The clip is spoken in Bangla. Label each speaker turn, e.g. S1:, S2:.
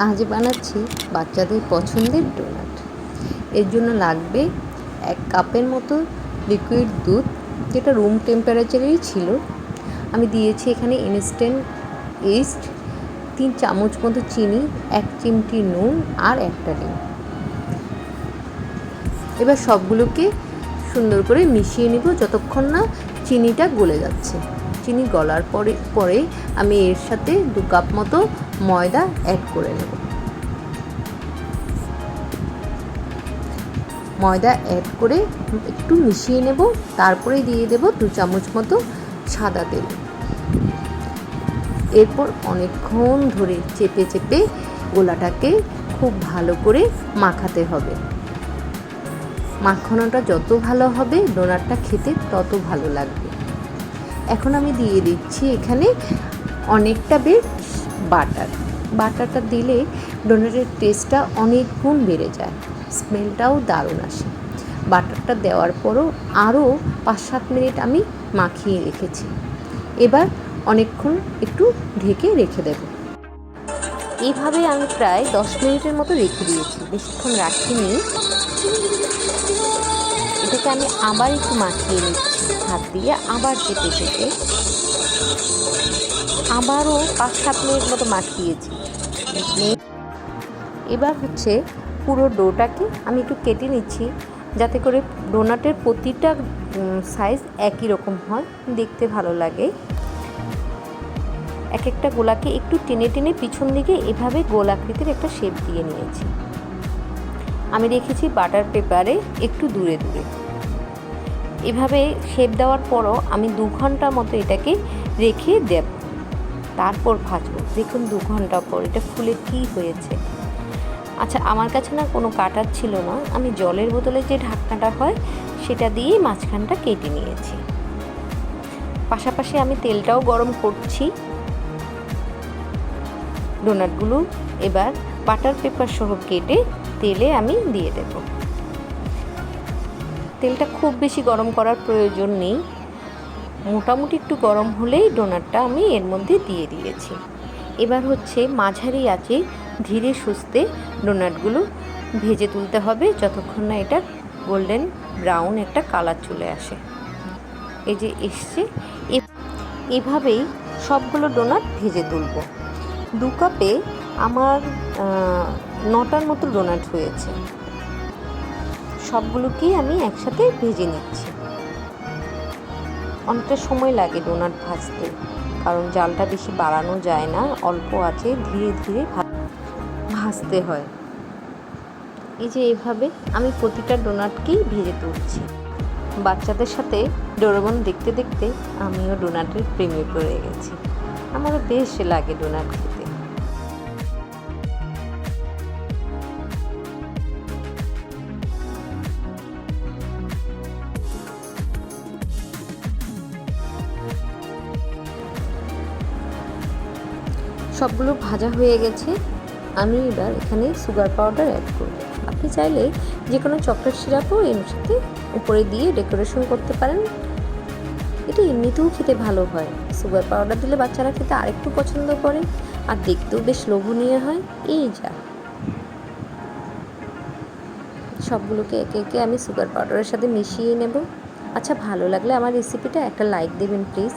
S1: আজ বানাচ্ছি বাচ্চাদের পছন্দের ডোনাট। এর জন্য লাগবে 1 কাপের মতো লিকুইড দুধ, যেটা রুম টেম্পারেচারেই ছিল। আমি দিয়েছি এখানে ইনস্ট্যান্ট ইস্ট, 3 চামচ মতো চিনি, 1 চিমটি নুন আর 1টা ডিম। এবার সবগুলোকে সুন্দর করে মিশিয়ে নিব যতক্ষণ না চিনিটা গলে যাচ্ছে। চিনি গলার পরে আমি এর সাথে 2 কাপ মতো ময়দা অ্যাড করে নেব। ময়দা অ্যাড করে একটু মিশিয়ে নেব, তারপরে দিয়ে দেব 2 চামচ মতো সাদা তেল। এরপর অনেকক্ষণ ধরে চেপে চেপে গোলাটাকে খুব ভালো করে মাখাতে হবে। মাখানোটা যত ভালো হবে ডোনাটটা খেতে তত ভালো লাগবে। এখন আমি দিয়ে দিচ্ছি এখানে অনেকটা বেশ বাটারটা দিলে ডোনাটের টেস্টটা অনেক গুণ বেড়ে যায়, স্মেলটাও দারুণ আসে। বাটারটা দেওয়ার পরও আরও 5-7 মিনিট আমি মাখিয়ে রেখেছি। এবার অনেকক্ষণ একটু ঢেকে রেখে দেব। এইভাবে আমি প্রায় 10 মিনিটের মতো রেখে দিয়েছি, বেশিক্ষণ রাখিনি। এটাকে আমি আবার একটু মাখিয়ে নিচ্ছি হাত দিয়ে, আবার চেপে চেপে আবারও 5-7 মিনিট মতো মাখিয়েছি। এবার হচ্ছে পুরো ডোটাকে আমি একটু কেটে নিচ্ছি, যাতে করে ডোনাটের প্রতিটা সাইজ একই রকম হয়, দেখতে ভালো লাগে। এক একটা গোলাকে একটু টেনে টেনে পিছন দিকে এভাবে গোলাকৃতির একটা শেপ দিয়ে নিয়েছি। আমি রেখেছি বাটার পেপারে একটু দূরে দূরে। এভাবে শেপ দেওয়ার পরও আমি 2 ঘন্টা মতো এটাকে রেখে দেব, তারপর ভাজবো। দেখুন 2 ঘন্টা পর এটা ফুলে কী হয়েছে। আচ্ছা, আমার কাছে না কোনো কাটার ছিল না, আমি জলের বোতলে যে ঢাকনাটা হয় সেটা দিয়েই মাঝখানটা কেটে নিয়েছি। পাশাপাশি আমি তেলটাও গরম করছি। ডোনাটগুলো এবার বাটার পেপার সহ কেটে তেলে আমি দিয়ে দেব। তেলটা খুব বেশি গরম করার প্রয়োজন নেই, মোটামুটি একটু গরম হলেই ডোনাটটা আমি এর মধ্যে দিয়ে দিয়েছি। এবার হচ্ছে মাঝারি আঁচে ধীরে সুস্থে ডোনাটগুলো ভেজে তুলতে হবে যতক্ষণ না এটা গোল্ডেন ব্রাউন একটা কালার চলে আসে। এই যে এসছে, এভাবেই সবগুলো ডোনাট ভেজে তুলব। 2 কাপে আমার 9টার মতো ডোনাট হয়েছে। সবগুলোকেই আমি একসাথে ভেজে নিচ্ছি। অনেকটা সময় লাগে ডোনাট ভাজতে, কারণ জালটা বেশি বাড়ানো যায় না, অল্প আছে ধীরে ধীরে ভাজতে হয়। এই যে এভাবে আমি প্রতিটা ডোনাটকেই ভেজে তুলছি। বাচ্চাদের সাথে ডোরেমন দেখতে দেখতে আমিও ডোনাটের প্রেমে পড়ে গেছি। আমারও বেশ লাগে ডোনাট খেতে। সবগুলো ভাজা হয়ে গেছে। আমি এবার এখানে সুগার পাউডার অ্যাড করব। আপনি চাইলে যে কোনো চকলেট সিরাপও এর সাথে উপরে দিয়ে ডেকোরেশন করতে পারেন। এটা এমনিতেও খেতে ভালো হয়, সুগার পাউডার দিলে বাচ্চারা খেতে আরেকটু পছন্দ করে, আর দেখতেও বেশ লোভনীয় হয়। এই যা সবগুলোকে একে একে আমি সুগার পাউডারের সাথে মিশিয়ে নেব। আচ্ছা, ভালো লাগলে আমার রেসিপিটা একটা লাইক দেবেন প্লিজ।